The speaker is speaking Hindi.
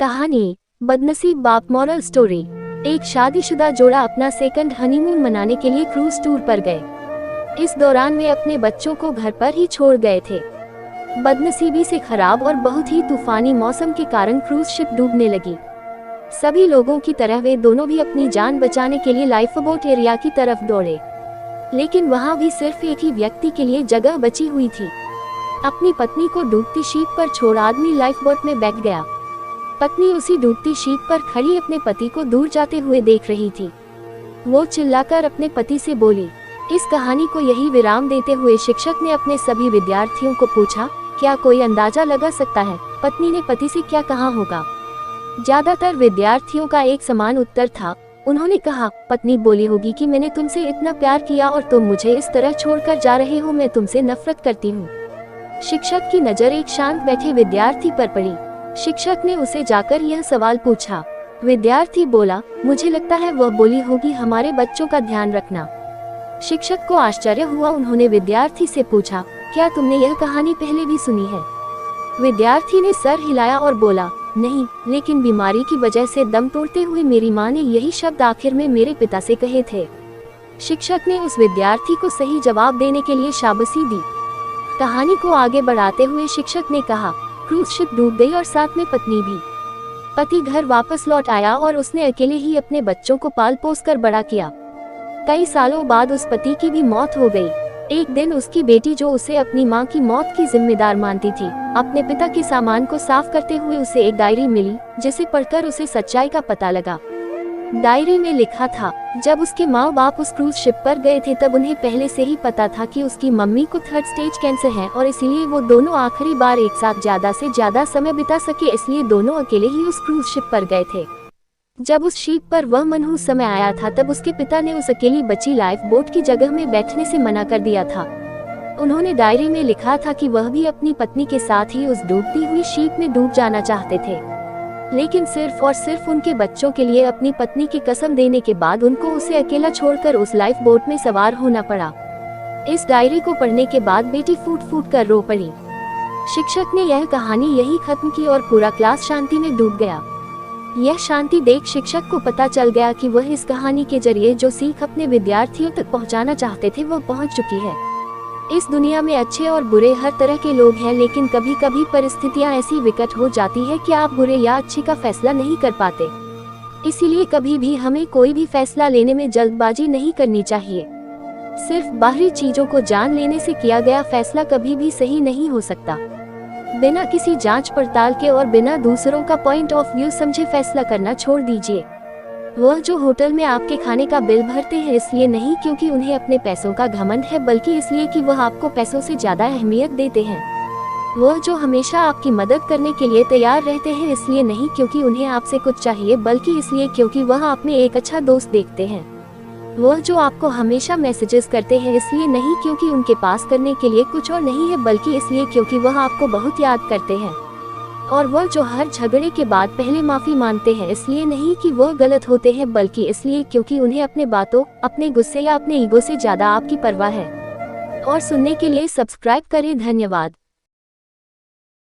कहानी बदनसीब बाप। Moral story. एक शादीशुदा जोड़ा अपना सेकंड हनीमून मनाने के लिए क्रूज टूर पर गए। इस दौरान वे अपने बच्चों को घर पर ही छोड़ गए थे। बदनसीबी से खराब और बहुत ही तूफानी मौसम के कारण क्रूज शिप डूबने लगी। सभी लोगों की तरह वे दोनों भी अपनी जान बचाने के लिए लाइफबोट एरिया की तरफ दौड़े, लेकिन वहां भी सिर्फ एक ही व्यक्ति के लिए जगह बची हुई थी। अपनी पत्नी को डूबती शिप पर छोड़ आदमी लाइफबोट में बैठ गया। पत्नी उसी डूबती शिप पर खड़ी अपने पति को दूर जाते हुए देख रही थी। वो चिल्लाकर अपने पति से बोली। इस कहानी को यही विराम देते हुए शिक्षक ने अपने सभी विद्यार्थियों को पूछा, क्या कोई अंदाजा लगा सकता है पत्नी ने पति से क्या कहा होगा? ज्यादातर विद्यार्थियों का एक समान उत्तर था। उन्होंने कहा, पत्नी बोली होगी कि मैंने तुमसे इतना प्यार किया और तुम मुझे इस तरह छोड़कर जा रहे हो, मैं तुमसे नफरत करती हूँ। शिक्षक की नजर एक शांत बैठे विद्यार्थी पर पड़ी। शिक्षक ने उसे जाकर यह सवाल पूछा। विद्यार्थी बोला, मुझे लगता है वह बोली होगी हमारे बच्चों का ध्यान रखना। शिक्षक को आश्चर्य हुआ। उन्होंने विद्यार्थी से पूछा, क्या तुमने यह कहानी पहले भी सुनी है? विद्यार्थी ने सर हिलाया और बोला, नहीं, लेकिन बीमारी की वजह से दम तोड़ते हुए मेरी माँ ने यही शब्द आखिर में मेरे पिता से कहे थे। शिक्षक ने उस विद्यार्थी को सही जवाब देने के लिए शाबाशी दी। कहानी को आगे बढ़ाते हुए शिक्षक ने कहा, क्रूज शिप डूब गई और साथ में पत्नी भी। पति घर वापस लौट आया और उसने अकेले ही अपने बच्चों को पाल पोस कर बड़ा किया। कई सालों बाद उस पति की भी मौत हो गई। एक दिन उसकी बेटी, जो उसे अपनी मां की मौत की जिम्मेदार मानती थी, अपने पिता के सामान को साफ करते हुए उसे एक डायरी मिली, जिसे पढ़कर उसे सच्चाई का पता लगा। डायरी में लिखा था, जब उसके माँ बाप उस क्रूज शिप पर गए थे तब उन्हें पहले से ही पता था कि उसकी मम्मी को 3rd स्टेज कैंसर है और इसीलिए वो दोनों आखिरी बार एक साथ ज्यादा से ज्यादा समय बिता सके, इसलिए दोनों अकेले ही उस क्रूज शिप पर गए थे। जब उस शिप पर वह मनहूस समय आया था तब उसके पिता ने उस अकेली बची लाइफ बोट की जगह में बैठने से मना कर दिया था। उन्होंने डायरी में लिखा था कि वह भी अपनी पत्नी के साथ ही उस डूबती हुई शिप में डूब जाना चाहते थे, लेकिन सिर्फ और सिर्फ उनके बच्चों के लिए अपनी पत्नी की कसम देने के बाद उनको उसे अकेला छोड़कर उस लाइफ बोट में सवार होना पड़ा। इस डायरी को पढ़ने के बाद बेटी फूट फूट कर रो पड़ी। शिक्षक ने यह कहानी यही खत्म की और पूरा क्लास शांति में डूब गया। यह शांति देख शिक्षक को पता चल गया कि वह इस कहानी के जरिए जो सीख अपने विद्यार्थियों तक पहुंचाना चाहते थे वह पहुंच चुकी है। इस दुनिया में अच्छे और बुरे हर तरह के लोग हैं, लेकिन कभी कभी परिस्थितियां ऐसी विकट हो जाती है कि आप बुरे या अच्छे का फैसला नहीं कर पाते। इसीलिए कभी भी हमें कोई भी फैसला लेने में जल्दबाजी नहीं करनी चाहिए। सिर्फ बाहरी चीजों को जान लेने से किया गया फैसला कभी भी सही नहीं हो सकता। बिना किसी जांच पड़ताल के और बिना दूसरों का पॉइंट ऑफ व्यू समझे फैसला करना छोड़ दीजिए। वह जो होटल में आपके खाने का बिल भरते हैं इसलिए नहीं क्योंकि उन्हें अपने पैसों का घमंड है, बल्कि इसलिए कि वह आपको पैसों से ज्यादा अहमियत देते हैं। वह जो हमेशा आपकी मदद करने के लिए तैयार रहते हैं इसलिए नहीं क्योंकि उन्हें आपसे कुछ चाहिए, बल्कि इसलिए क्योंकि वह आप में एक अच्छा दोस्त देखते हैं। वह जो आपको हमेशा मैसेजेस करते हैं इसलिए नहीं क्योंकि उनके पास करने के लिए कुछ और नहीं है, बल्कि इसलिए क्योंकि वह आपको बहुत याद करते हैं। और वह जो हर झगड़े के बाद पहले माफी मांगते हैं इसलिए नहीं कि वह गलत होते हैं, बल्कि इसलिए क्योंकि उन्हें अपने बातों, अपने गुस्से या अपने ईगो से ज्यादा आपकी परवाह है। और सुनने के लिए सब्सक्राइब करें। धन्यवाद।